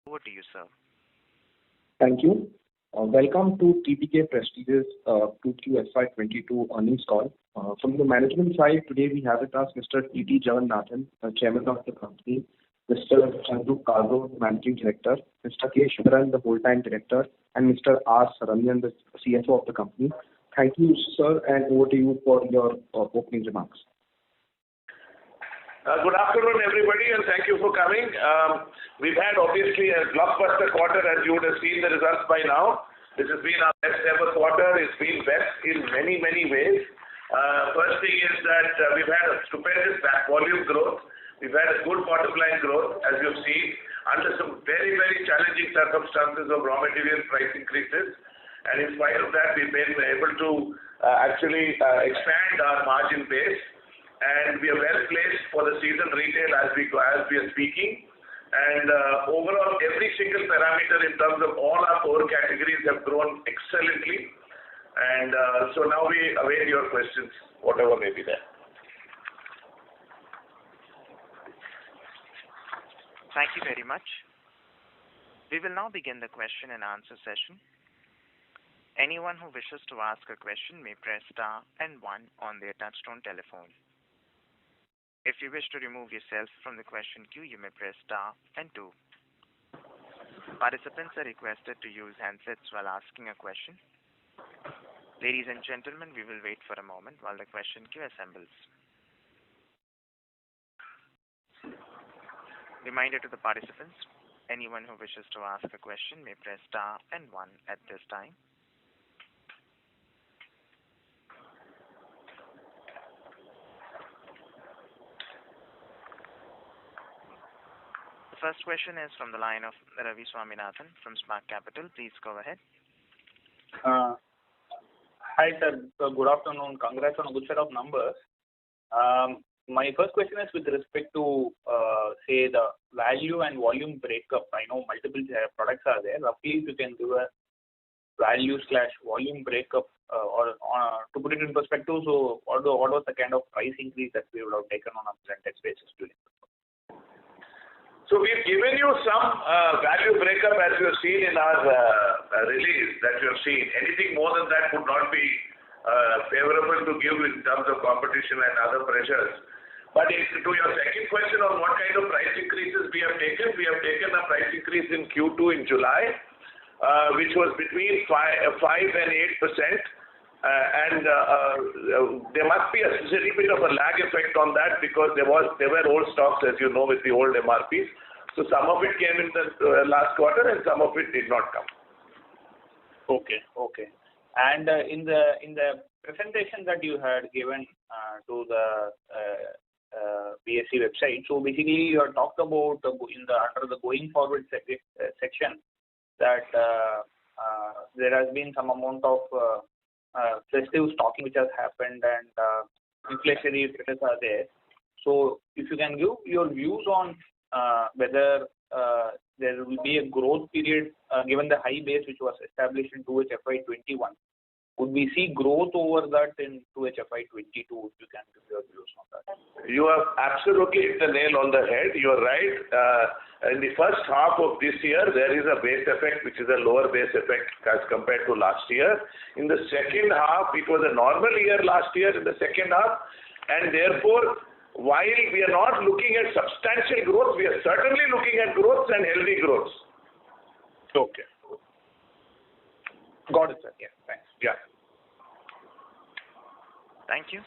Over to you, sir. Thank you. Welcome to TTK Prestige's 2Q FY22 earnings call. From the management side, today we have with us Mr. T.T. Jagannathan, Chairman of the company, Mr. Chandru Kalro, Managing Director, Mr. K. Shivaran, the Whole-Time Director, and Mr. R. Saranyan, the CFO of the company. Thank you, sir, and over to you for your opening remarks. Good afternoon, everybody, and thank you for coming. We've had obviously a blockbuster quarter, as you would have seen the results by now. This has been our best ever quarter. It's been best in many, many ways. First thing is that we've had a stupendous volume growth. We've had a good bottom line growth, as you've seen, under some very, very challenging circumstances of raw material price increases. And in spite of that, we've been able to actually expand our margin base. And we are well placed for the season retail as we are speaking. And overall, every single parameter in terms of all our core categories have grown excellently. And so now we await your questions, whatever may be there. Thank you very much. We will now begin the question and answer session. Anyone who wishes to ask a question may press star and 1 on their touchtone telephone. If you wish to remove yourself from the question queue, you may press star and 2. Participants are requested to use handsets while asking a question. Ladies and gentlemen, we will wait for a moment while the question queue assembles. Reminder to the participants, anyone who wishes to ask a question may press star and 1 at this time. First question is from the line of Ravi Swaminathan from Spark Capital. Please go ahead. Hi, sir. Good afternoon. Congrats on a good set of numbers. My first question is with respect to, say, the value and volume breakup. I know multiple products are there. Roughly, if you can give a value/volume breakup, or to put it in perspective, so what was the kind of price increase that we would have taken on a percentage basis during the quarter? So we've given you some value breakup as you have seen in our release that you have seen. Anything more than that would not be favorable to give in terms of competition and other pressures. But to your second question on what kind of price increases we have taken a price increase in Q2 in July, which was between 5 and 8%. There must be a little bit of a lag effect on that because there were old stocks, as you know, with the old MRPs. So some of it came in the last quarter and some of it did not come. Okay. And in the presentation that you had given to the BSE website, so basically you have talked about under the going forward section that there has been some amount of festive stocking which has happened and inflationary pressures are there. So if you can give your views on whether there will be a growth period given the high base which was established in 2H FY21. Would we see growth over that in 2H FY22? If you can give your views on that. You have absolutely hit the nail on the head. You are right. In the first half of this year, there is a base effect, which is a lower base effect as compared to last year. In the second half, it was a normal year last year in the second half, and therefore, while we are not looking at substantial growth, we are certainly looking at growths and healthy growths. Okay. Got it, sir. Yeah, thanks. Yeah. Thank you.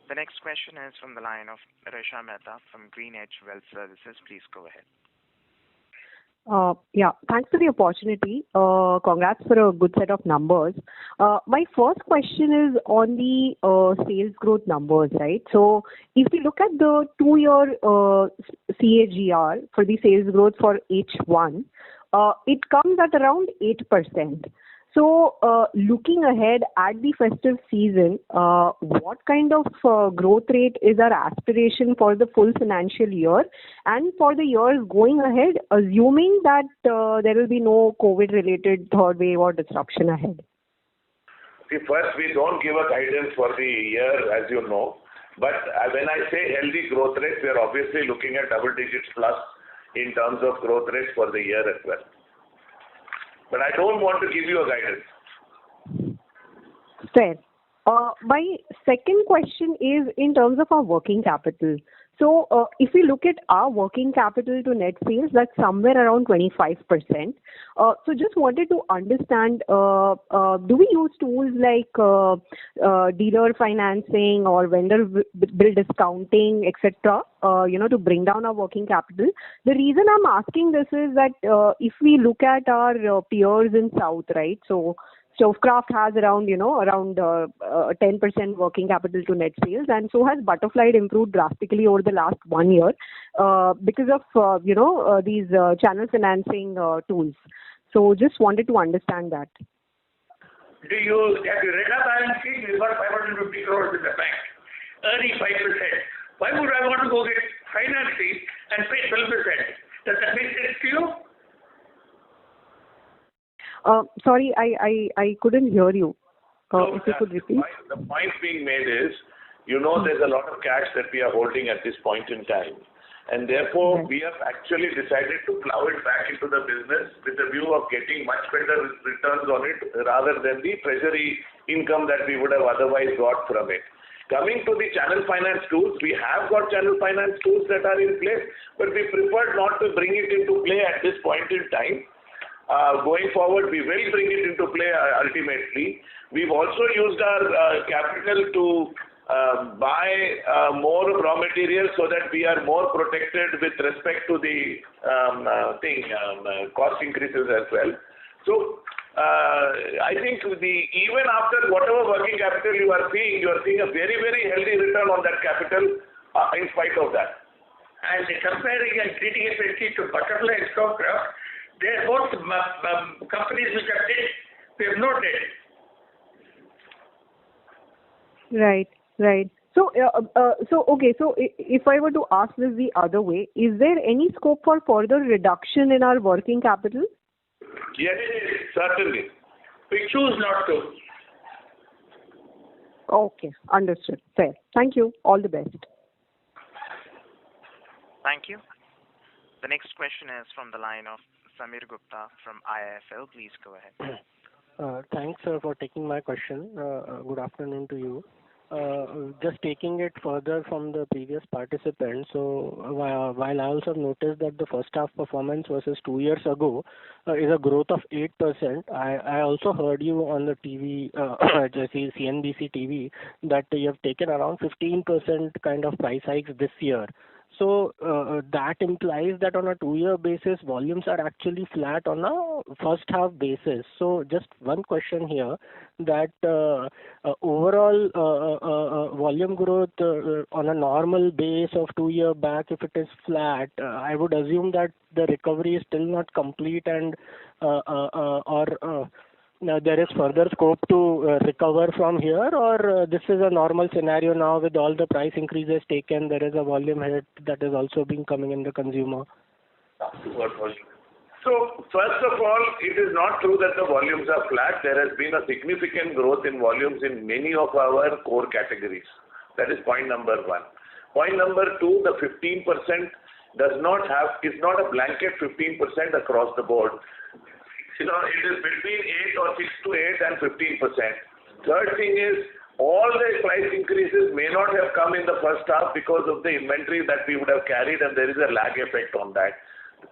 The next question is from the line of Resha Mehta from GreenEdge Wealth Services. Please go ahead. Yeah, thanks for the opportunity. Congrats for a good set of numbers. My first question is on the sales growth numbers, right? So if you look at the 2-year CAGR for the sales growth for H1, it comes at around 8%. So, looking ahead at the festive season, what kind of growth rate is our aspiration for the full financial year and for the years going ahead, assuming that there will be no COVID-related third wave or disruption ahead? See, first, we don't give a guidance for the year, as you know. But when I say healthy growth rate, we are obviously looking at double digits plus in terms of growth rates for the year as well. But I don't want to give you a guidance. Fair. My second question is in terms of our working capital. So, if we look at our working capital to net sales, that's somewhere around 25%. So just wanted to understand, do we use tools like dealer financing or vendor bill discounting, etc., to bring down our working capital? The reason I'm asking this is that if we look at our peers in South, right? So Stovecraft has around 10% working capital to net sales, and so has Butterfly improved drastically over the last 1 year because of these channel financing tools. So just wanted to understand that. Have you read our balance sheet? We've got 550 crores in the bank, earning 5%. Why would I want to go get financing and pay 12%? Does that make sense to you? Sorry, I couldn't hear you. If you could repeat. The point being made is, there's a lot of cash that we are holding at this point in time. And therefore, we have actually decided to plow it back into the business with the view of getting much better returns on it rather than the treasury income that we would have otherwise got from it. Coming to the channel finance tools, we have got channel finance tools that are in place, but we prefer not to bring it into play at this point in time. Going forward, we will bring it into play ultimately. We've also used our capital to buy more raw materials so that we are more protected with respect to the cost increases as well. So, I think even after whatever working capital you are seeing a very, very healthy return on that capital in spite of that. And comparing and treating it to Butterfly and Stovecraft, they're both companies which are dead. We have no debt. Right. So, okay. So, if I were to ask this the other way, is there any scope for further reduction in our working capital? Yes, certainly. We choose not to. Okay, understood. Fair. Thank you. All the best. Thank you. The next question is from the line of Samir Gupta from IIFL. Please go ahead. Thanks, sir, for taking my question. Good afternoon to you. Just taking it further from the previous participant, so while I also noticed that the first half performance versus 2 years ago is a growth of 8%, I also heard you on the TV, CNBC TV, that you have taken around 15% kind of price hikes this year. So that implies that on a 2-year basis, volumes are actually flat on a first half basis. So just one question here, that overall volume growth on a normal base of 2 year back, if it is flat, I would assume that the recovery is still not complete and there is further scope to recover from here, or this is a normal scenario now with all the price increases taken, there is a volume hit that is also being coming in the consumer? So, first of all, it is not true that the volumes are flat. There has been a significant growth in volumes in many of our core categories. That is point number one. Point number two, the 15% is not a blanket 15% across the board. It is between 8 or 6 to 8 and 15%. Third thing is, all the price increases may not have come in the first half because of the inventory that we would have carried, and there is a lag effect on that.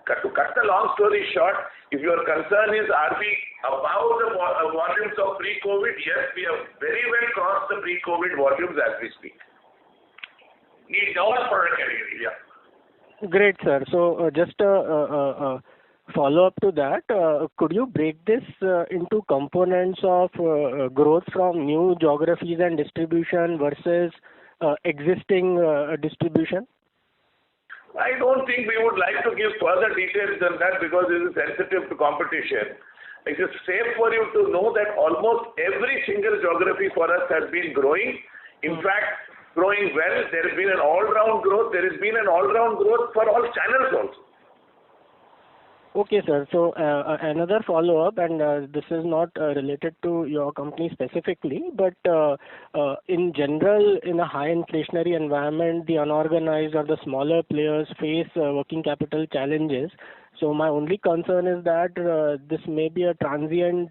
To cut the long story short, if your concern is, are we above the volumes of pre-COVID? Yes, we have very well crossed the pre-COVID volumes as we speak. Need all product category. Yeah. Great, sir. So just follow up to that, could you break this into components of growth from new geographies and distribution versus existing distribution? I don't think we would like to give further details than that because it is sensitive to competition. It is safe for you to know that almost every single geography for us has been growing. In fact, growing well. There has been an all-round growth. There has been an all-round growth for all channels also. Okay, sir. So another follow-up, and this is not related to your company specifically, but in general, in a high inflationary environment, the unorganized or the smaller players face working capital challenges. So my only concern is that this may be a transient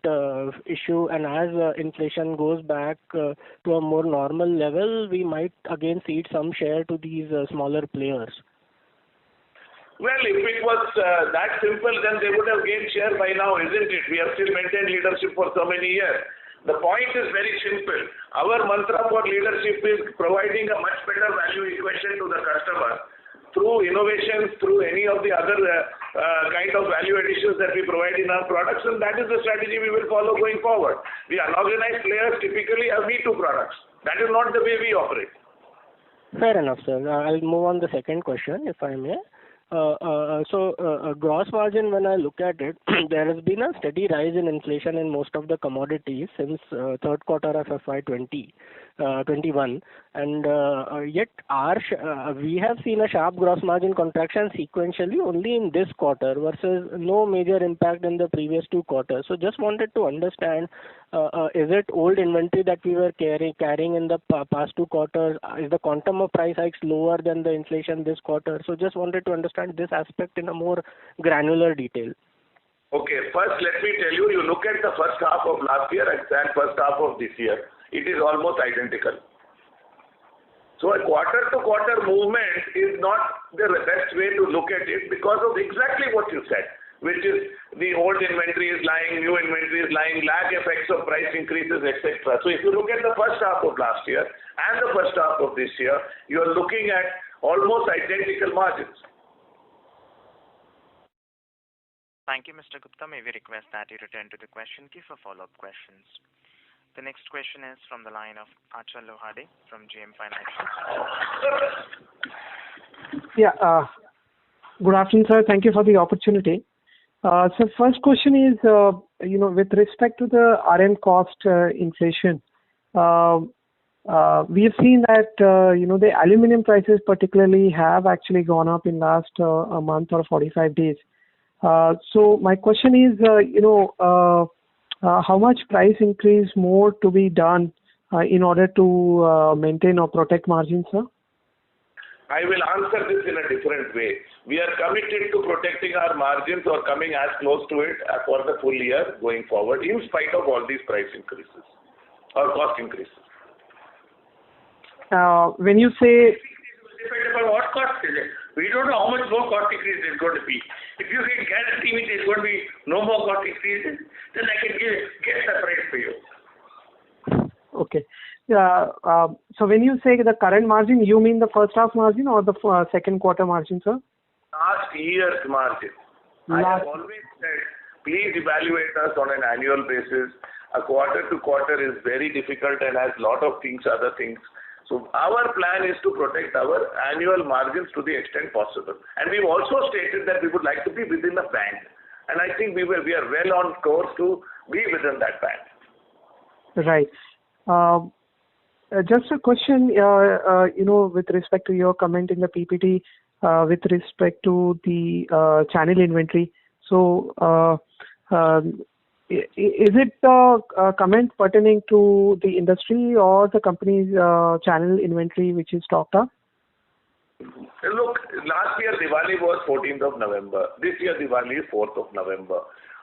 issue, and as inflation goes back to a more normal level, we might again cede some share to these smaller players. Well, if it was that simple, then they would have gained share by now, isn't it? We have still maintained leadership for so many years. The point is very simple. Our mantra for leadership is providing a much better value equation to the customer through innovations, through any of the other kind of value additions that we provide in our products, and that is the strategy we will follow going forward. The unorganized players typically have Me-Too products. That is not the way we operate. Fair enough, sir. I'll move on the second question, if I may. Gross margin, when I look at it, there has been a steady rise in inflation in most of the commodities since third quarter of FY 21, and yet we have seen a sharp gross margin contraction sequentially only in this quarter versus no major impact in the previous 2 quarters. So just wanted to understand, is it old inventory that we were carrying in the past 2 quarters? Is the quantum of price hikes lower than the inflation this quarter? So just wanted to understand this aspect in a more granular detail. Okay, first let me tell you, you look at the first half of last year and first half of this year, it is almost identical. So a quarter-to-quarter movement is not the best way to look at it because of exactly what you said, which is the old inventory is lying, new inventory is lying, lag effects of price increases, etc. So if you look at the first half of last year and the first half of this year, you are looking at almost identical margins. Thank you, Mr. Gupta. May we request that you return to the question queue for follow-up questions. The next question is from the line of Achal Lohade from JM Financial. Yeah. Good afternoon, sir. Thank you for the opportunity. So first question is, with respect to the RM cost inflation, we have seen that, the aluminum prices particularly have actually gone up in last a month or 45 days. So my question is, how much price increase more to be done in order to maintain or protect margins, sir? I will answer this in a different way. We are committed to protecting our margins or coming as close to it for the full year going forward, in spite of all these price increases or cost increases. When you say... Depending on what cost is it? We don't know how much more cost increase is going to be. If you can guarantee me there's going to be no more cost increases, then I can get the price for you. Okay. So when you say the current margin, you mean the first half margin or the second quarter margin, sir? Last year's margin. I have always said, please evaluate us on an annual basis. A quarter to quarter is very difficult and has a lot of other things. So our plan is to protect our annual margins to the extent possible. And we've also stated that we would like to be within a band. And I think we are well on course to be within that band. Right. Just a question, with respect to your comment in the PPT, with respect to the channel inventory. So, is it a comment pertaining to the industry or the company's channel inventory which is stocked up? Look, last year Diwali was 14th of November. This year Diwali is 4th of November.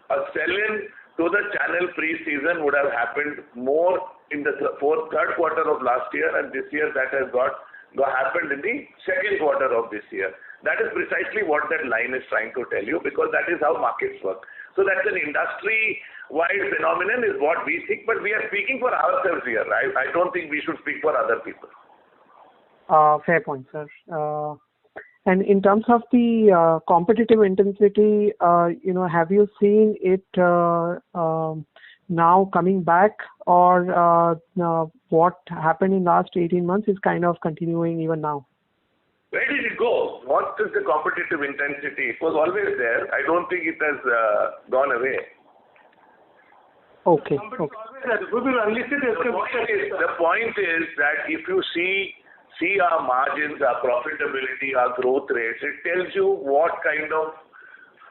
A sell-in to the channel pre-season would have happened more in the third quarter of last year, and this year that has happened in the second quarter of this year. That is precisely what that line is trying to tell you, because that is how markets work. So that's an industry-wide phenomenon is what we think, but we are speaking for ourselves here. I don't think we should speak for other people. Fair point, sir. And in terms of the competitive intensity, have you seen it now coming back, or what happened in last 18 months is kind of continuing even now? Where did it go? What is the competitive intensity? It was always there. I don't think it has gone away. Okay. The point is that if you see our margins, our profitability, our growth rates, it tells you what kind of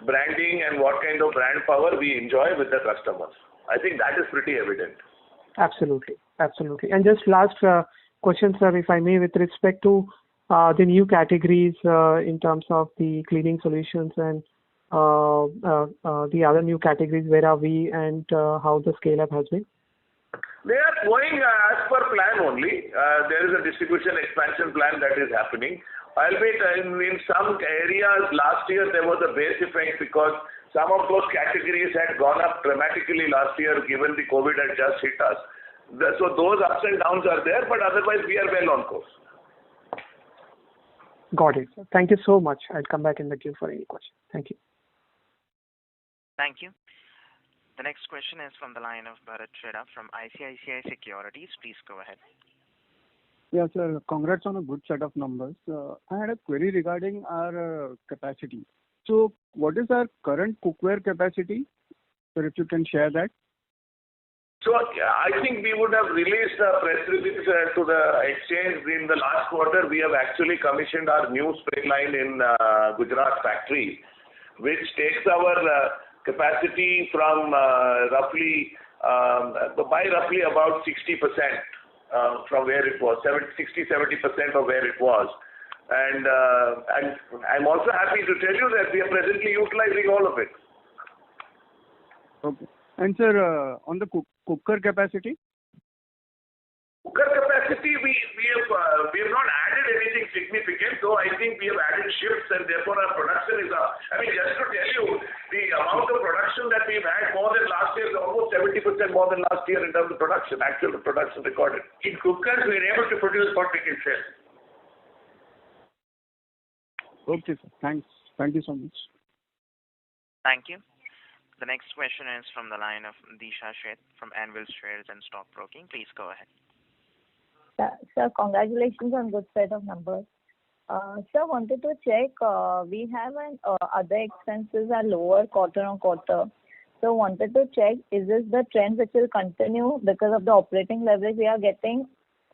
branding and what kind of brand power we enjoy with the customers. I think that is pretty evident. Absolutely. Absolutely. And just last question, sir, if I may, with respect to the new categories in terms of the cleaning solutions and the other new categories, where are we and how the scale-up has been? They are going as per plan only. There is a distribution expansion plan that is happening. Albeit in some areas last year there was a base effect because some of those categories had gone up dramatically last year given the COVID had just hit us. So those ups and downs are there, but otherwise we are well on course. Got it. Thank you so much. I'll come back in the queue for any questions. Thank you. Thank you. The next question is from the line of Bharat Chheda from ICICI Securities. Please go ahead. Yes, sir. Congrats on a good set of numbers. I had a query regarding our capacity. So, what is our current cookware capacity? Sir, if you can share that. So, I think we would have released a press release to the exchange in the last quarter. We have actually commissioned our new spray line in Gujarat factory, which takes our capacity from roughly about 60% from where it was, 60-70% of where it was. And I'm also happy to tell you that we are presently utilizing all of it. Okay. And sir, on the cooker capacity? Cooker capacity, we have not added anything significant, though I think we have added shifts and therefore our production is up. I mean, just to tell you, the amount of production that we've had more than last year is almost 70% more than last year in terms of production, actual production recorded. In cookers, we are able to produce what we can sell. Okay, sir. Thanks. Thank you so much. Thank you. The next question is from the line of Disha Sheth from Anvil Shares and Stock Broking. Please go ahead. Sir, congratulations on good set of numbers. Sir, wanted to check, we have other expenses are lower quarter on quarter. So wanted to check, is this the trend which will continue because of the operating leverage we are getting,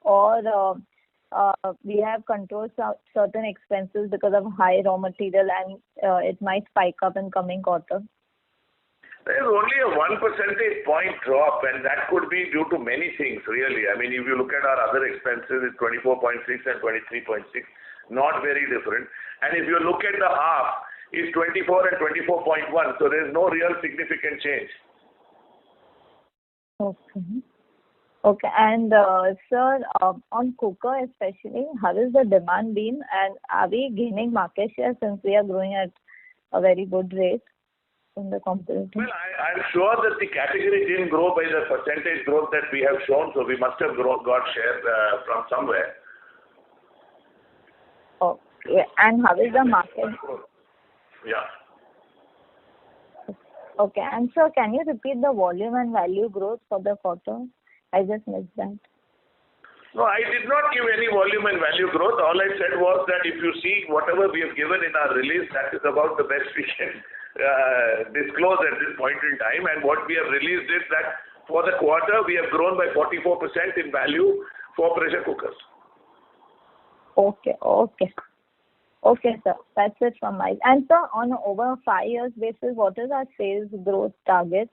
or we have controlled certain expenses because of high raw material and it might spike up in coming quarter? There is only a 1 percentage point drop, and that could be due to many things, really. I mean, if you look at our other expenses, it's 24.6 and 23.6, not very different. And if you look at the half, it's 24 and 24.1, so there's no real significant change. Okay. Okay, and sir, on cooker especially, how is the demand been, and are we gaining market share since we are growing at a very good rate in the competition? Well, I'm sure that the category didn't grow by the percentage growth that we have shown, so we must have got share from somewhere. Okay, and how is the market? Yeah. Okay, and sir, can you repeat the volume and value growth for the quarter? I just missed that. No, I did not give any volume and value growth. All I said was that if you see whatever we have given in our release, that is about the best we can disclose at this point in time. And what we have released is that for the quarter, we have grown by 44% in value for pressure cookers. Okay, sir. That's it from my end. And sir, on over 5 years basis, what is our sales growth target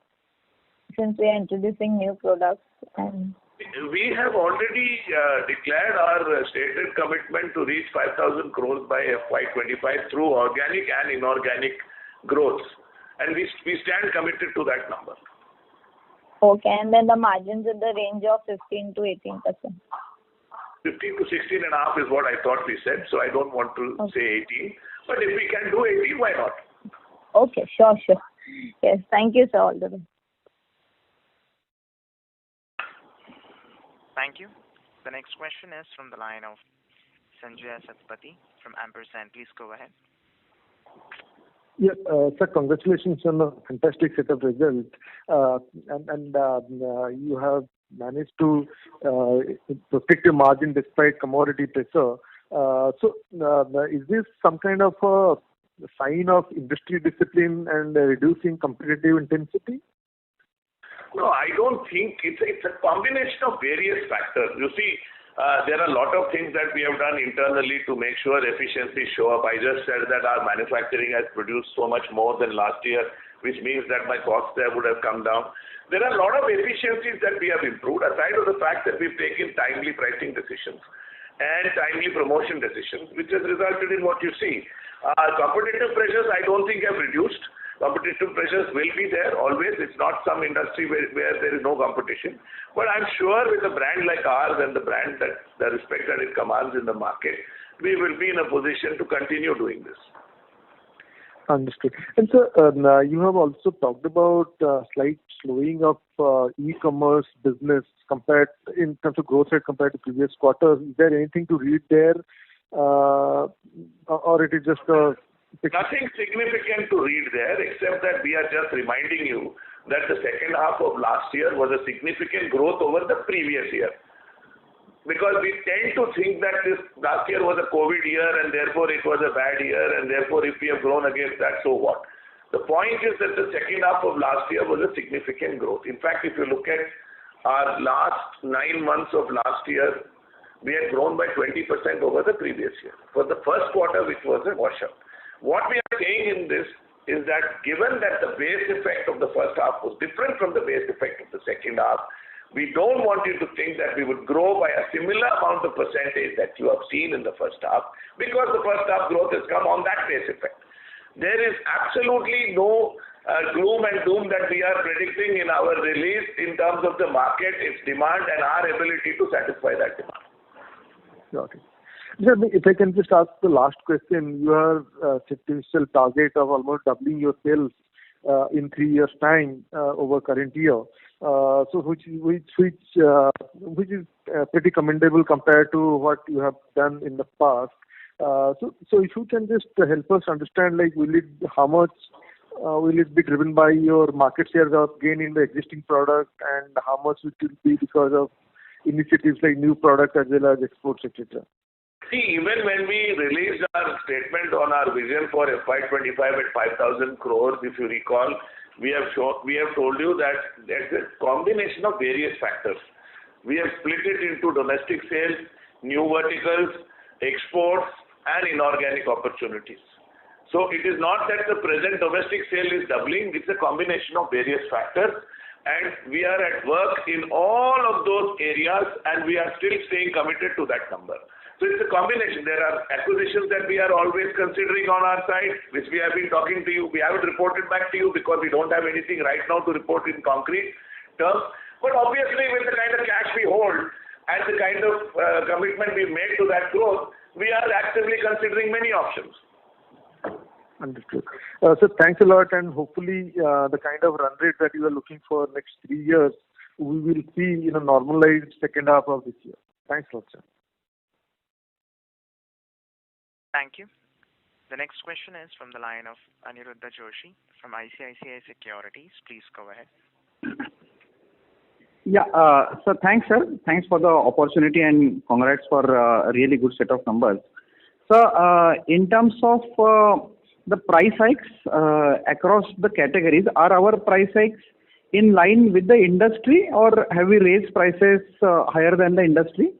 since we are introducing new products? And we have already declared our stated commitment to reach 5,000 crores by FY25 through organic and inorganic growth, and we stand committed to that number. Okay, and then the margins in the range of 15 to 18%. 15 to 16.5 is what I thought we said, so I don't want to say 18. But if we can do 18, why not? Okay, sure. Yes, thank you, sir. All the best. Thank you. The next question is from the line of Sanjaya Satpathy from Ampersand. Please go ahead. Yes, sir, congratulations on a fantastic set of results. You have managed to protect your margin despite commodity pressure. Is this some kind of a sign of industry discipline and reducing competitive intensity? No, I don't think it's a combination of various factors. You see, There are a lot of things that we have done internally to make sure efficiencies show up. I just said that our manufacturing has produced so much more than last year, which means that my costs there would have come down. There are a lot of efficiencies that we have improved, aside of the fact that we've taken timely pricing decisions and timely promotion decisions, which has resulted in what you see. Competitive pressures, I don't think have reduced. Competitive pressures will be there always. It's not some industry where there is no competition. But I'm sure with a brand like ours and the brand that the respect that it commands in the market, we will be in a position to continue doing this. Understood. And sir, you have also talked about slight slowing of e-commerce business compared in terms of growth rate compared to previous quarters. Is there anything to read there, or it is just a Nothing significant to read there, except that we are just reminding you that the second half of last year was a significant growth over the previous year. Because we tend to think that this last year was a COVID year and therefore it was a bad year, and therefore if we have grown against that, so what? The point is that the second half of last year was a significant growth. In fact, if you look at our last 9 months of last year, we had grown by 20% over the previous year. For the first quarter, which was a washout. What we are saying in this is that given that the base effect of the first half was different from the base effect of the second half, we don't want you to think that we would grow by a similar amount of percentage that you have seen in the first half, because the first half growth has come on that base effect. There is absolutely no gloom and doom that we are predicting in our release in terms of the market, its demand, and our ability to satisfy that demand. Got it. If I can just ask the last question, you have set initial target of almost doubling your sales in 3 years' time over current year. So which is pretty commendable compared to what you have done in the past. So if you can just help us understand, like, how much will it be driven by your market share gain in the existing product, and how much it will be because of initiatives like new product as well as exports, etc. See, even when we released our statement on our vision for FY25 at 5,000 crores, if you recall, we have told you that there's a combination of various factors. We have split it into domestic sales, new verticals, exports, and inorganic opportunities. So it is not that the present domestic sale is doubling, it's a combination of various factors, and we are at work in all of those areas, and we are still staying committed to that number. So it's a combination. There are acquisitions that we are always considering on our side, which we have been talking to you. We haven't reported back to you because we don't have anything right now to report in concrete terms. But obviously, with the kind of cash we hold and the kind of commitment we've made to that growth, we are actively considering many options. Understood. So thanks a lot, and hopefully the kind of run rate that you are looking for next 3 years, we will see normalized second half of this year. Thanks a lot, sir. Thank you. The next question is from the line of Aniruddha Joshi from ICICI Securities. Please go ahead. Yeah, so thanks, sir. Thanks for the opportunity and congrats for a really good set of numbers. So, in terms of the price hikes across the categories, are our price hikes in line with the industry, or have we raised prices higher than the industry?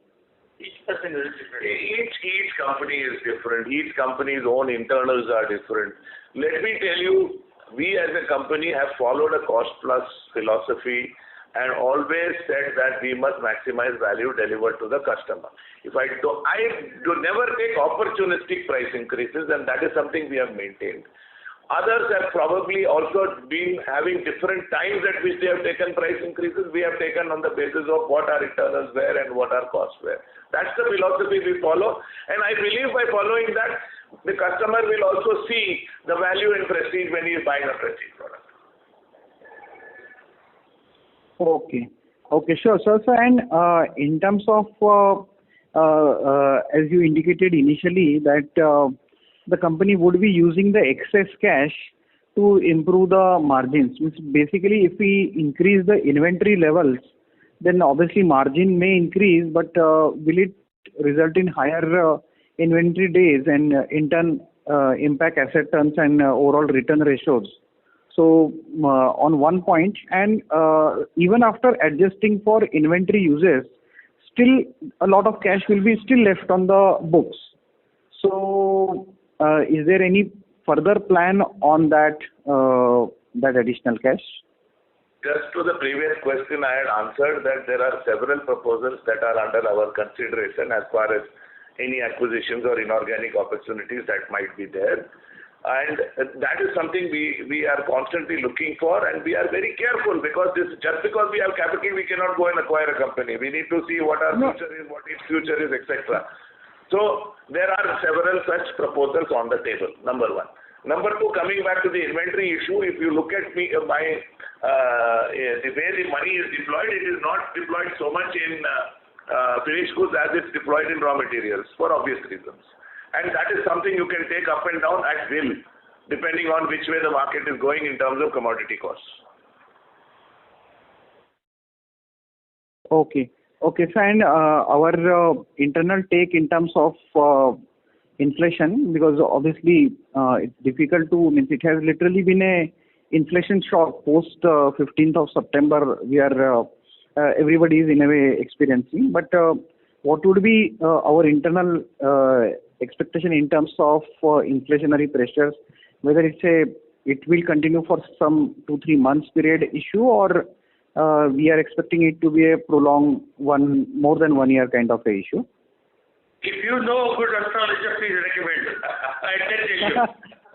Each person is different. Each company is different. Each company's own internals are different. Let me tell you, we as a company have followed a cost-plus philosophy and always said that we must maximize value delivered to the customer. I do never take opportunistic price increases, and that is something we have maintained. Others have probably also been having different times at which they have taken price increases. We have taken on the basis of what our internals were and what our costs were. That's the philosophy we follow, and I believe by following that, the customer will also see the value in Prestige when he is buying a Prestige product. Okay, sure, sir. So, and in terms of, as you indicated initially, that the company would be using the excess cash to improve the margins. Basically, if we increase the inventory levels, then obviously margin may increase, but will it result in higher inventory days and in turn impact asset turns and overall return ratios? So on one point, and even after adjusting for inventory uses, still a lot of cash will be still left on the books. So, is there any further plan on that additional cash? Just to the previous question, I had answered that there are several proposals that are under our consideration as far as any acquisitions or inorganic opportunities that might be there. And that is something we are constantly looking for, and we are very careful because just because we have capital, we cannot go and acquire a company. We need to see what our future is, what its future is, etc. So there are several such proposals on the table, number one. Number two, coming back to the inventory issue, if you look at the way the money is deployed, it is not deployed so much in finished goods as it's deployed in raw materials for obvious reasons. And that is something you can take up and down at will, depending on which way the market is going in terms of commodity costs. Okay. Okay, so and our internal take in terms of inflation, because obviously it's difficult to, means it has literally been a inflation shock post 15th of September. We are everybody is in a way experiencing. But what would be our internal expectation in terms of inflationary pressures? Whether it will continue for some 2-3 months period issue, or we are expecting it to be a prolonged more than 1 year kind of a issue? If you know a good astrologer, please recommend. I tell you.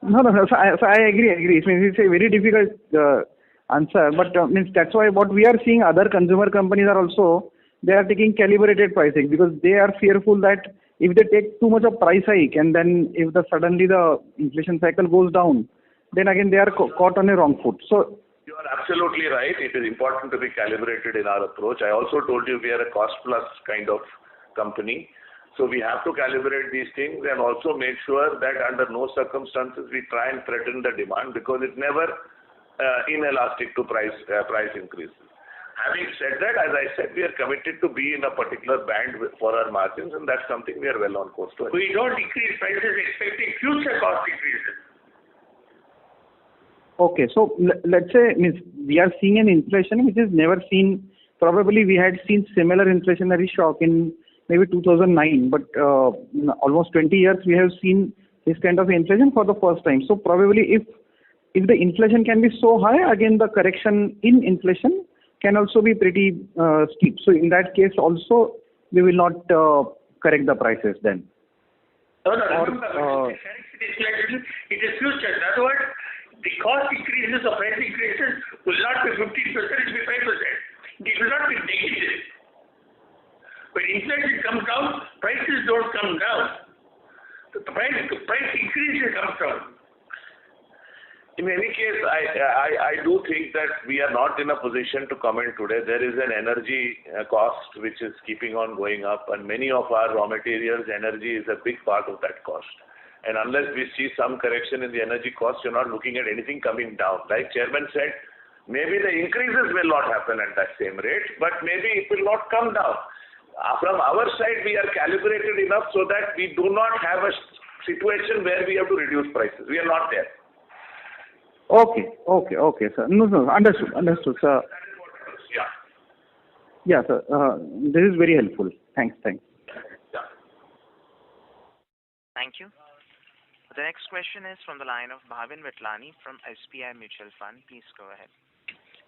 No. So I agree. It means it's a very difficult answer, but means that's why what we are seeing other consumer companies are also, they are taking calibrated pricing because they are fearful that if they take too much of price hike and then if suddenly the inflation cycle goes down, then again they are caught on a wrong foot. So you are absolutely right. It is important to be calibrated in our approach. I also told you we are a cost plus kind of company. So we have to calibrate these things and also make sure that under no circumstances we try and threaten the demand, because it's never inelastic to price increases. Having said that, as I said, we are committed to be in a particular band for our margins, and that's something we are well on course to achieve. We don't increase prices expecting future cost increases. Okay, so let's say we are seeing an inflation which is never seen. Probably we had seen similar inflationary shock in maybe 2009, but almost 20 years we have seen this kind of inflation for the first time. So probably if the inflation can be so high, again the correction in inflation can also be pretty steep. So in that case also we will not correct the prices then. No, remember, inflation, it is future. In other words, the cost increases or price increases will not be 15%, it will be 5%. It will not be negative. When inflation comes down, prices don't come down. The price increases comes down. In any case, I do think that we are not in a position to comment today. There is an energy cost which is keeping on going up, and many of our raw materials, energy is a big part of that cost. And unless we see some correction in the energy cost, you're not looking at anything coming down. Like Chairman said, maybe the increases will not happen at that same rate, but maybe it will not come down. From our side, we are calibrated enough so that we do not have a situation where we have to reduce prices. We are not there. Okay, sir. No, understood, sir. Yeah, sir. This is very helpful. Thanks. Yeah. Thank you. The next question is from the line of Bhavin Vitlani from SBI Mutual Fund. Please go ahead.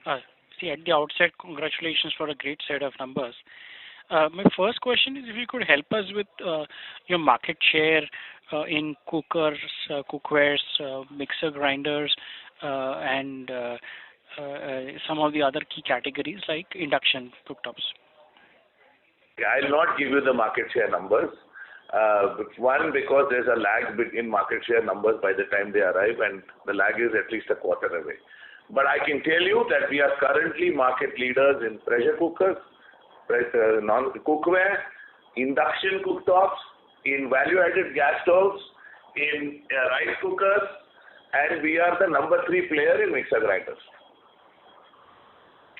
At the outset, congratulations for a great set of numbers. My first question is if you could help us with your market share in cookers, cookwares, mixer grinders, and some of the other key categories like induction cooktops. I'll not give you the market share numbers. One, because there's a lag in market share numbers by the time they arrive, and the lag is at least a quarter away. But I can tell you that we are currently market leaders in pressure cookers, cookware, induction cooktops, in value-added gas stoves, in rice cookers, and we are the number 3 player in mixer grinders.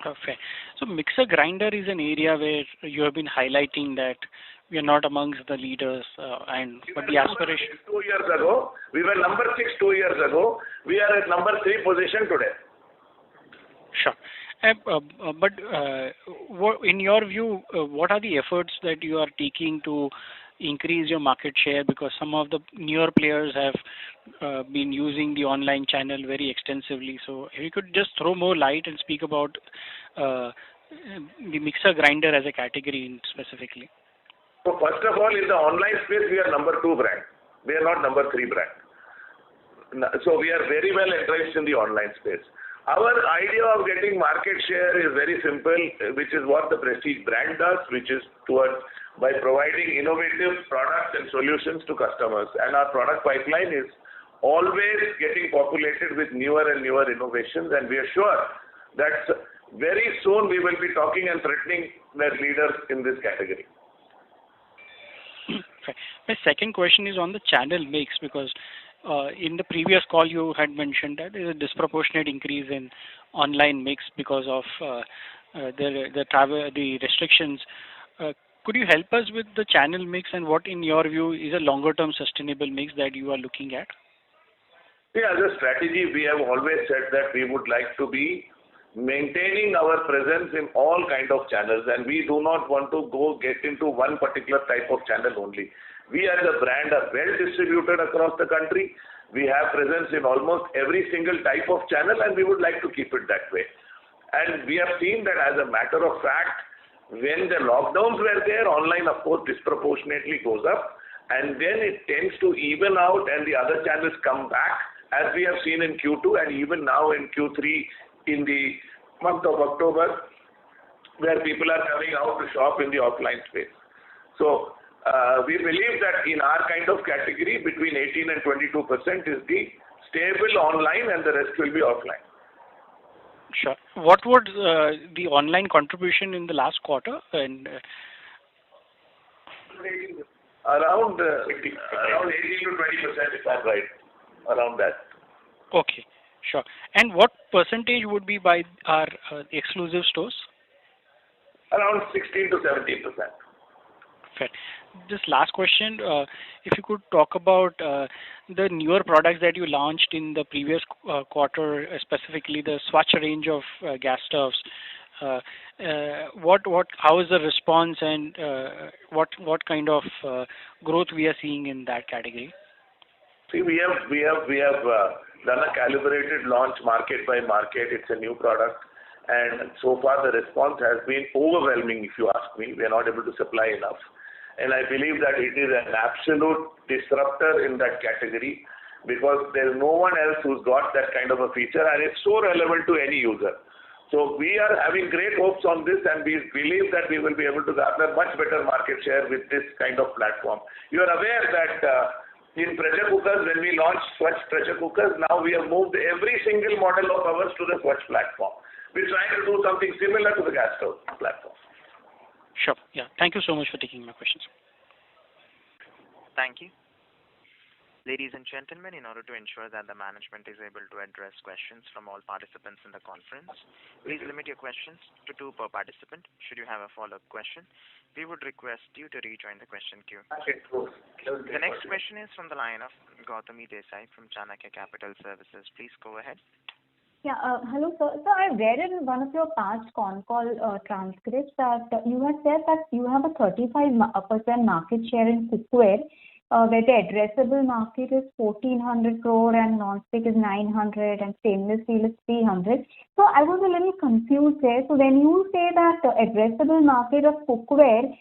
Okay. So mixer grinder is an area where you have been highlighting that we are not amongst the leaders, but the aspiration. 2 years ago, we were number 6 2 years ago. We are at number 3 position today. Sure. In your view, what are the efforts that you are taking to increase your market share? Because some of the newer players have been using the online channel very extensively. So if you could just throw more light and speak about the mixer grinder as a category specifically. So first of all, in the online space, we are number 2 brand. We are not number 3 brand. So we are very well entrenched in the online space. Our idea of getting market share is very simple, which is what the Prestige brand does, which is by providing innovative products and solutions to customers. And our product pipeline is always getting populated with newer and newer innovations, and we are sure that very soon we will be talking and threatening as leaders in this category. My second question is on the channel mix, because in the previous call you had mentioned that there is a disproportionate increase in online mix because of the restrictions. Could you help us with the channel mix and what in your view is a longer term sustainable mix that you are looking at? Yeah, as a strategy, we have always said that we would like to be maintaining our presence in all kind of channels, and we do not want to get into one particular type of channel only. We as a brand are well distributed across the country. We have presence in almost every single type of channel, and we would like to keep it that way. And we have seen that as a matter of fact, when the lockdowns were there, online of course disproportionately goes up, and then it tends to even out and the other channels come back, as we have seen in Q2 and even now in Q3 in the month of October, where people are coming out to shop in the offline space. So we believe that in our kind of category, between 18 and 22% is the stable online and the rest will be offline. Sure. What would the online contribution in the last quarter? And around 18 to 20%, if I'm right, around that. Okay, sure. And what percentage would be by our exclusive stores? Around 16 to 17%. Fair. Just last question, if you could talk about the newer products that you launched in the previous quarter, specifically the Swatch range of gas stoves. How is the response and what kind of growth we are seeing in that category? See, we have done a calibrated launch market by market. It's a new product, and so far the response has been overwhelming. If you ask me, we are not able to supply enough. And I believe that it is an absolute disruptor in that category because there is no one else who's got that kind of a feature, and it's so relevant to any user. So we are having great hopes on this, and we believe that we will be able to garner much better market share with this kind of platform. You are aware that in pressure cookers, when we launched Swatch pressure cookers, now we have moved every single model of ours to the Swatch platform. We're trying to do something similar to the gas stove platform. Sure. Yeah. Thank you so much for taking my questions. Thank you. Ladies and gentlemen, in order to ensure that the management is able to address questions from all participants in the conference, please limit your questions to 2 per participant. Should you have a follow-up question, we would request you to rejoin the question queue. The next question is from the line of Gautami Desai from Chanakya Capital Services. Please go ahead. Yeah, hello sir. So I read in one of your past con call transcripts that you had said that you have a 35% market share in cookware, where the addressable market is 1400 crore and non-stick is 900 and stainless steel is 300. So I was a little confused there. So when you say that the addressable market of cookware,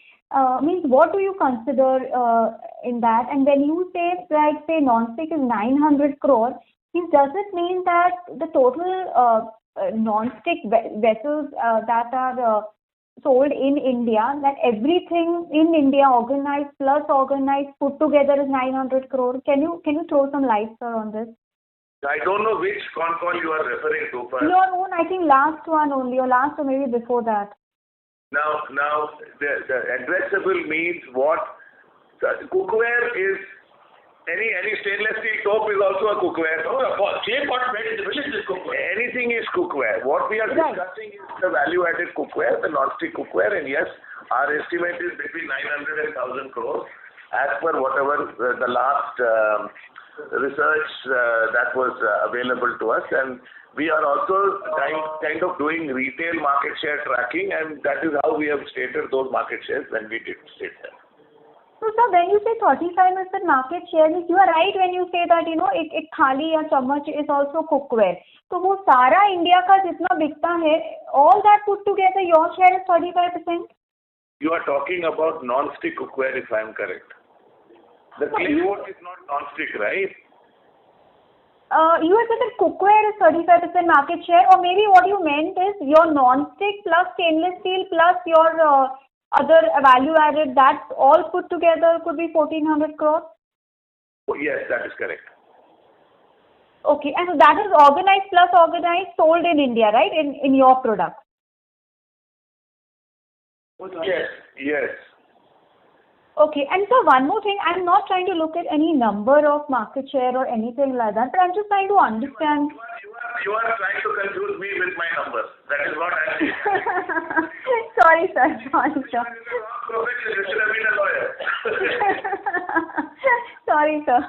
means what do you consider in that? And when you say like say non-stick is 900 crore, does it mean that the total non-stick vessels that are sold in India, that everything in India organized plus organized put together is 900 crore? Can you throw some light, sir, on this? I don't know which con call you are referring to. But your own, I think last one only, or last or maybe before that. Now the addressable means what? Cookware is any stainless steel top is also a cookware. Oh, of course. Clay pot made in the village is cookware. Anything is cookware. What we are discussing is the value-added cookware, the non-stick cookware, and yes, our estimate is between 900 and 1,000 crores as per whatever the last research that was available to us, and We are also kind of doing retail market share tracking, and that is how we have stated those market shares when we did state them. So sir, when you say 35% market share, you are right when you say that एक थाली या चम्मच is also cookware. तो वो सारा India का जितना बिकता है, all that put together, your share is 35%. You are talking about non-stick cookware, if I am correct. The clapboard is not non-stick, right? You had said that cookware is 35% market share, or maybe what you meant is your non-stick plus stainless steel plus your other value added, that all put together could be 1,400 crores? Oh, yes, that is correct. Okay, and so that is organized plus organized sold in India, right? In your product? Yes. Okay, and so one more thing, I'm not trying to look at any number of market share or anything like that, but I'm just trying to understand. You are trying to confuse me with my numbers. That is what I'm saying. Sorry, sir. You should have been a lawyer. Sorry, sir.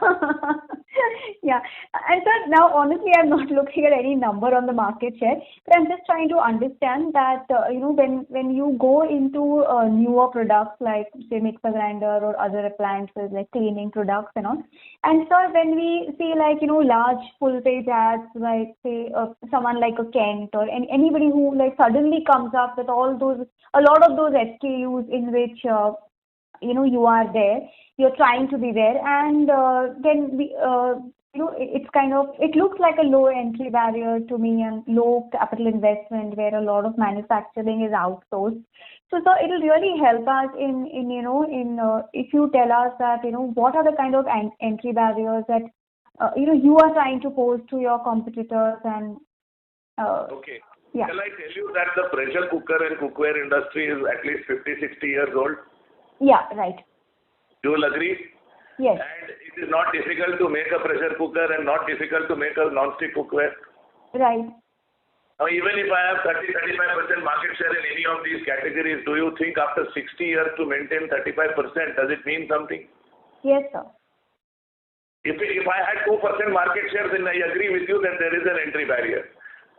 Yeah. And sir, now honestly, I'm not looking at any number on the market share, but I'm just trying to understand that, when you go into newer products like, say, mixer grinder or other appliances like cleaning products and all, and sir, when we see like, large full page ads, like say, someone like a Kent or anybody who like suddenly comes up with a lot of those SKUs in which, you are there, you're trying to be there, and then it's it looks like a low entry barrier to me and low capital investment where a lot of manufacturing is outsourced. So it'll really help us in if you tell us that, what are the kind of entry barriers that, you are trying to pose to your competitors and, okay. Yeah. Shall I tell you that the pressure cooker and cookware industry is at least 50-60 years old? Yeah, right. You will agree? Yes. And it is not difficult to make a pressure cooker and not difficult to make a non-stick cookware. Right. Now, even if I have 30-35% market share in any of these categories, do you think after 60 years to maintain 35%, does it mean something? Yes, sir. If I had 2% market share, then I agree with you that there is an entry barrier.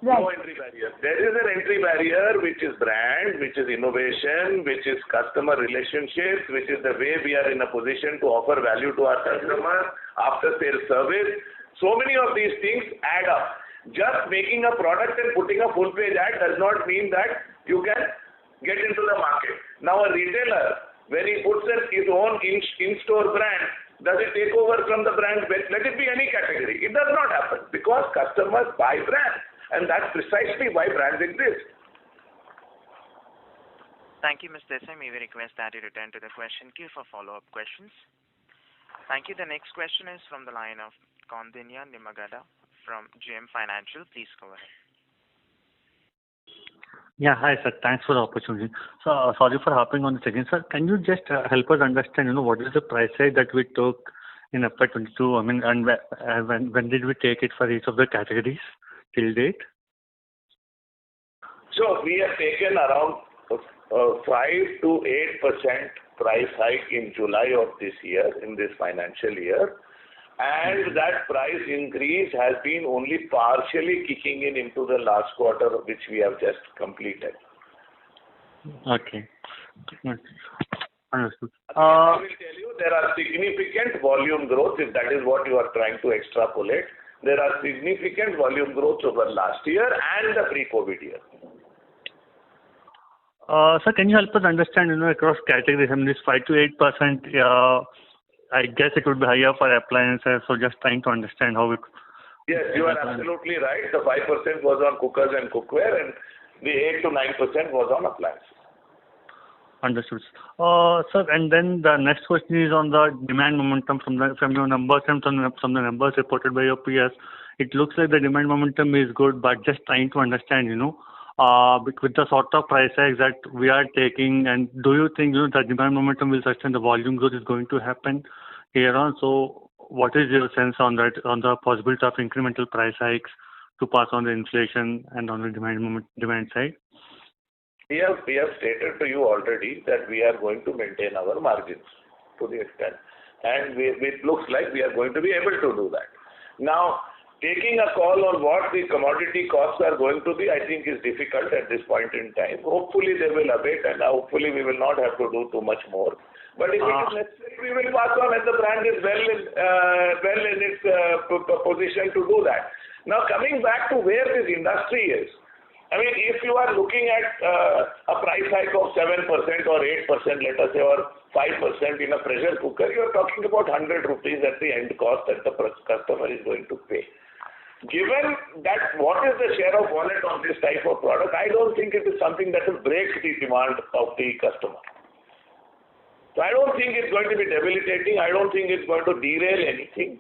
Right. No entry barrier. There is an entry barrier which is brand, which is innovation, which is customer relationships, which is the way we are in a position to offer value to our customers, after sales service. So many of these things add up. Just making a product and putting a full page ad does not mean that you can get into the market. Now a retailer, when he puts his own in-store brand, does it take over from the brand? Let it be any category. It does not happen because customers buy brands. And that's precisely why brands exist. Thank you, Mr. Desai. May we request that you return to the question queue for follow-up questions. Thank you. The next question is from the line of Kondinya Nimagada from JM Financial. Please go ahead. Yeah, hi sir. Thanks for the opportunity. So sorry for hopping on this again, sir. Can you just help us understand, what is the price hike that we took in FY22? I mean, and when did we take it for each of the categories till date? So we have taken around 5 to 8% price hike in July of this year, in this financial year. And that price increase has been only partially kicking into the last quarter, which we have just completed. Okay. Understood. I will tell you, there are significant volume growth, if that is what you are trying to extrapolate. There are significant volume growth over last year and the pre-COVID year. Sir, can you help us understand, across categories, I mean, this 5 to 8%, I guess it would be higher for appliances, so just trying to understand how it... Yes, you are absolutely right. The 5% was on cookers and cookware, and the 8 to 9% was on appliances. Understood. Sir, and then the next question is on the demand momentum from your numbers and from the numbers reported by your peers. It looks like the demand momentum is good, but just trying to understand, with the sort of price hikes that we are taking, and do you think the demand momentum will sustain, the volume growth is going to happen here on? So what is your sense on that, on the possibility of incremental price hikes to pass on the inflation and on the demand side? We have stated to you already that we are going to maintain our margins to the extent, and it looks like we are going to be able to do that. Now, Taking a call on what the commodity costs are going to be, I think is difficult at this point in time. Hopefully they will abate, and hopefully we will not have to do too much more. But if it is necessary, we will pass on, and the brand is well in its position to do that. Now coming back to where this industry is, I mean, if you are looking at a price hike of 7% or 8%, let us say, or 5% in a pressure cooker, you are talking about 100 rupees at the end cost that the customer is going to pay. Given that what is the share of wallet on this type of product, I don't think it is something that will break the demand of the customer. So I don't think it's going to be debilitating. I don't think it's going to derail anything.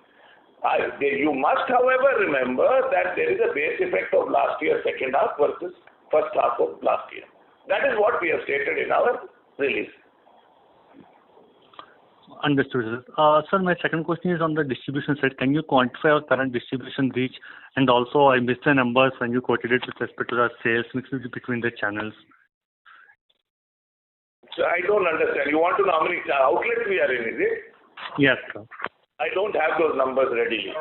You must, however, remember that there is a base effect of last year second half versus first half of last year. That is what we have stated in our release. Understood, sir. Sir, my second question is on the distribution side. Can you quantify our current distribution reach? And also, I missed the numbers when you quoted it with respect to the sales mix between the channels. So I don't understand. You want to know how many outlets we are in, is it? Yes, sir. I don't have those numbers readily.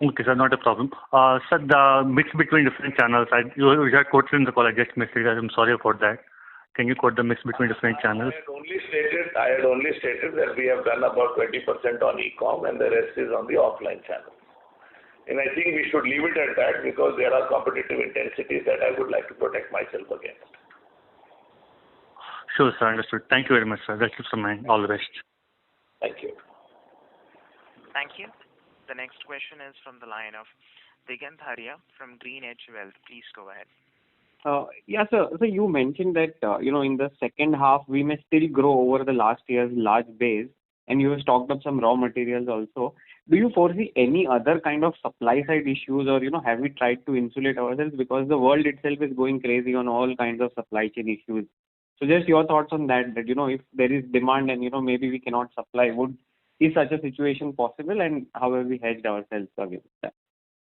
Okay, sir, not a problem. Sir, the mix between different channels, you had quoted in the call, I just missed it. I'm sorry about that. Can you quote the mix between different channels? I had only stated that we have done about 20% on e-com and the rest is on the offline channel. And I think we should leave it at that because there are competitive intensities that I would like to protect myself against. Sure, sir, understood. Thank you very much, sir. That's it from mine. All the best. Thank you. Thank you. The next question is from the line of Digant Haria from GreenEdge Wealth. Please go ahead. Yeah, sir. So you mentioned that, in the second half, we may still grow over the last year's large base, and you have stocked up some raw materials also. Do you foresee any other kind of supply side issues, or, have we tried to insulate ourselves? Because the world itself is going crazy on all kinds of supply chain issues. So just your thoughts on that, if there is demand and, maybe we cannot supply, is such a situation possible, and how have we hedged ourselves against that?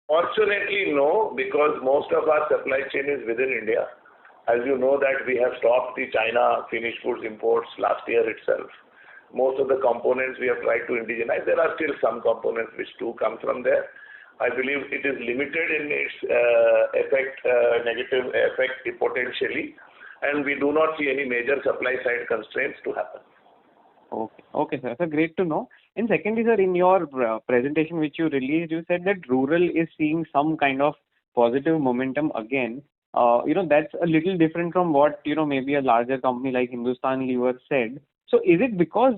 Fortunately, no, because most of our supply chain is within India. As you know that we have stopped the China finished goods imports last year itself. Most of the components we have tried to indigenize. There are still some components which do come from there. I believe it is limited in its negative effect potentially, and we do not see any major supply side constraints to happen. Okay, sir. So great to know. And secondly, sir, in your presentation which you released, you said that rural is seeing some kind of positive momentum again. That's a little different from what, maybe a larger company like Hindustan Lever said. So is it because,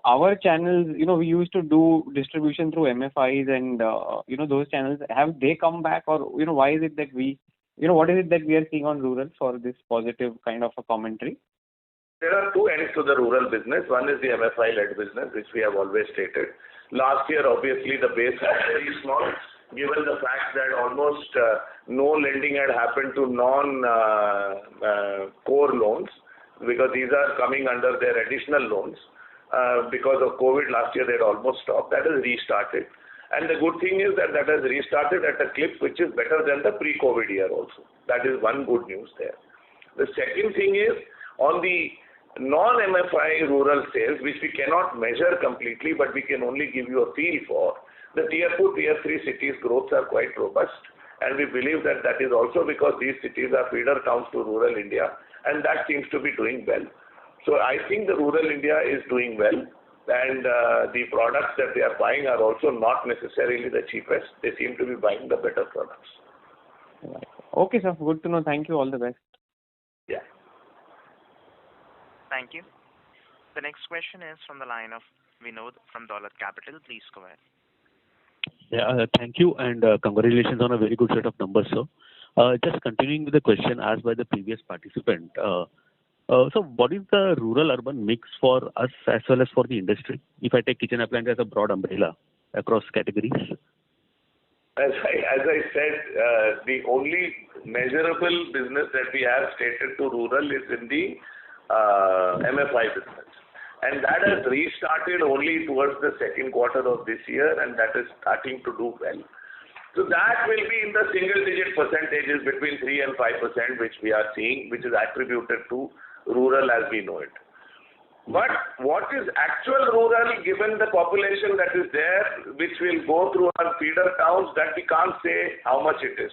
our channels, we used to do distribution through MFIs and, those channels, have they come back, or, why is it that what is it that we are seeing on rural for this positive kind of a commentary? There are two ends to the rural business. One is the MFI-led business, which we have always stated. Last year, obviously, the base was very small, given the fact that almost no lending had happened to non-core loans, because these are coming under their additional loans. Because of COVID last year, they had almost stopped. That has restarted. And the good thing is that has restarted at a clip which is better than the pre-COVID year also. That is one good news there. The second thing is, on the non-MFI rural sales, which we cannot measure completely, but we can only give you a feel for, the tier 2, tier 3 cities growths are quite robust, and we believe that is also because these cities are feeder towns to rural India, and that seems to be doing well. So I think the rural India is doing well, and the products that they are buying are also not necessarily the cheapest. They seem to be buying the better products. Right. Okay, sir. Good to know. Thank you. All the best. Yeah. Thank you. The next question is from the line of Vinod from Dolat Capital. Please go ahead. Yeah, thank you, and congratulations on a very good set of numbers, sir. Just continuing with the question asked by the previous participant. So what is the rural-urban mix for us as well as for the industry, if I take kitchen appliance as a broad umbrella across categories? As I said, the only measurable business that we have stated to rural is in the MFI business. And that has restarted only towards the second quarter of this year, and that is starting to do well. So that will be in the single-digit percentages between 3 and 5%, which we are seeing, which is attributed to rural as we know it. But what is actual rural, given the population that is there, which will go through our feeder towns, that we can't say how much it is.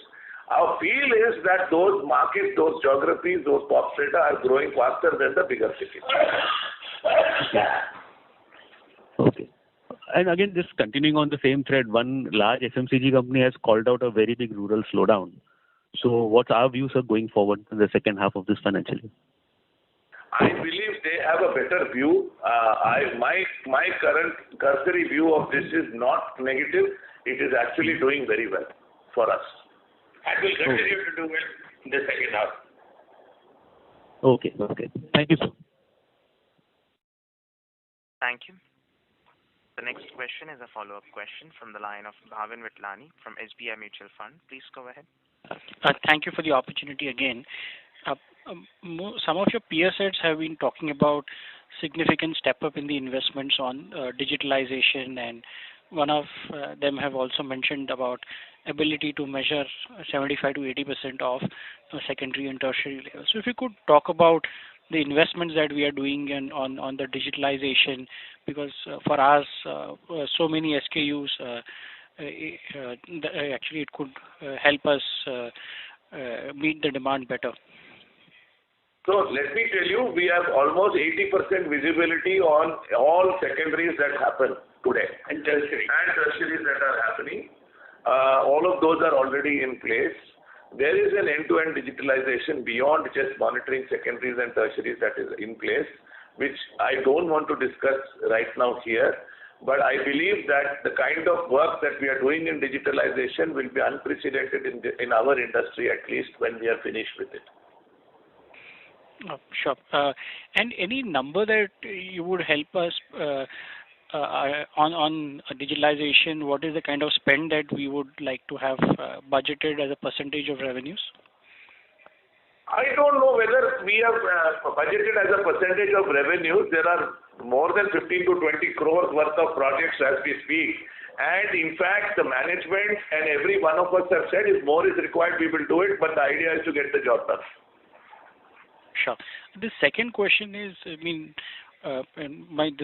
Our feel is that those markets, those geographies, those pop strata are growing faster than the bigger cities. Okay. And again, just continuing on the same thread, one large FMCG company has called out a very big rural slowdown. So what's our views are going forward in the second half of this financial year? I believe they have a better view. My current cursory view of this is not negative. It is actually doing very well for us. And will continue to do well in the second half. Okay. Thank you, sir. Thank you. The next question is a follow-up question from the line of Bhavin Vitlani from SBI Mutual Fund. Please go ahead. Thank you for the opportunity again. Some of your peer sets have been talking about significant step up in the investments on digitalization, and one of them have also mentioned about ability to measure 75 to 80% of secondary and tertiary levels. So if you could talk about the investments that we are doing on the digitalization, because for us, so many SKUs, actually it could help us meet the demand better. So let me tell you, we have almost 80% visibility on all secondaries that happen today. And tertiaries that are happening. All of those are already in place. There is an end-to-end digitalization beyond just monitoring secondaries and tertiaries that is in place, which I don't want to discuss right now here. But I believe that the kind of work that we are doing in digitalization will be unprecedented in our industry, at least when we are finished with it. Sure. And any number that you would help us on digitalization, what is the kind of spend that we would like to have budgeted as a percentage of revenues? I don't know whether we have budgeted as a percentage of revenues. There are more than 15 to 20 crores worth of projects as we speak. And in fact, the management and every one of us have said if more is required, we will do it. But the idea is to get the job done. Sure. The second question is, this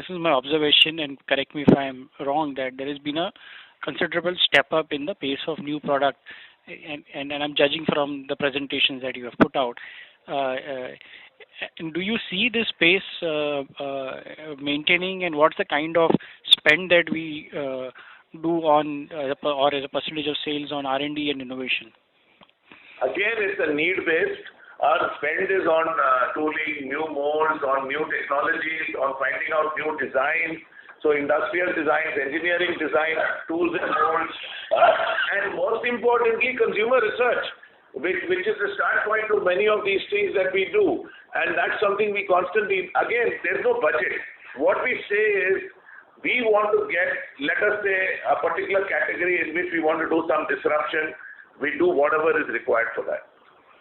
is my observation, and correct me if I am wrong, that there has been a considerable step up in the pace of new product, and I'm judging from the presentations that you have put out. Do you see this pace maintaining, and what's the kind of spend that we do on or as a percentage of sales on R&D and innovation? Again, it's a need-based. Our spend is on tooling, new molds, on new technologies, on finding out new designs. So industrial designs, engineering design, tools and molds, and most importantly, consumer research, which is the start point to many of these things that we do. And that's something we constantly, again, there's no budget. What we say is, we want to get, let us say, a particular category in which we want to do some disruption. We do whatever is required for that.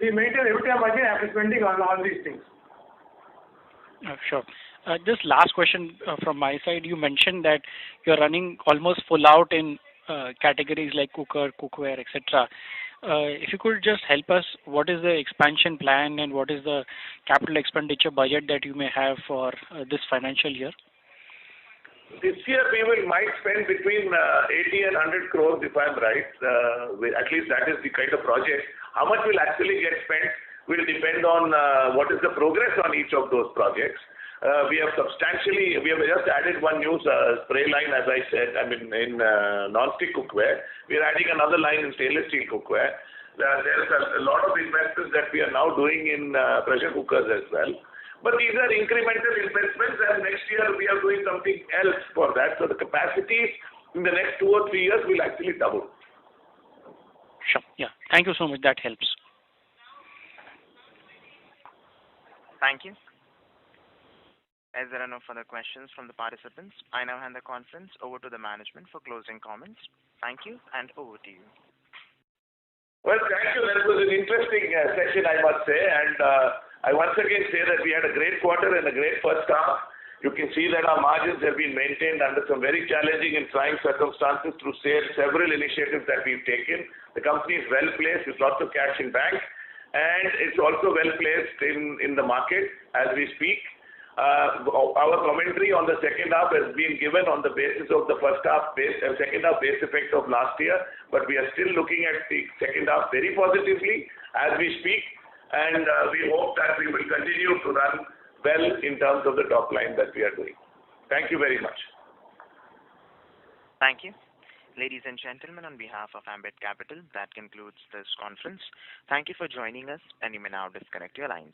We maintain every time budget after spending on all these things. Sure. Just last question from my side. You mentioned that you're running almost full out in categories like cooker, cookware, etc. If you could just help us, what is the expansion plan and what is the capital expenditure budget that you may have for this financial year? This year we might spend between 80 and 100 crores if I'm right. At least that is the kind of project. How much will actually get spent will depend on what is the progress on each of those projects. We have just added one new spray line, as I said, in non-stick cookware. We are adding another line in stainless steel cookware. There is a lot of investments that we are now doing in pressure cookers as well. But these are incremental investments, and next year we are doing something else for that. So the capacity in the next 2 or 3 years will actually double. Sure. Yeah. Thank you so much. That helps. Thank you. As there are no further questions from the participants, I now hand the conference over to the management for closing comments. Thank you, and over to you. Well, thank you. That was an interesting session, I must say. And I once again say that we had a great quarter and a great first half. You can see that our margins have been maintained under some very challenging and trying circumstances through several initiatives that we've taken. The company is well placed with lots of cash in bank, and it's also well placed in the market as we speak. Our commentary on the second half has been given on the basis of the second half base effect of last year, but we are still looking at the second half very positively as we speak, and we hope that we will continue to run well in terms of the top line that we are doing. Thank you very much. Thank you. Ladies and gentlemen, on behalf of Ambit Capital, that concludes this conference. Thank you for joining us, and you may now disconnect your lines.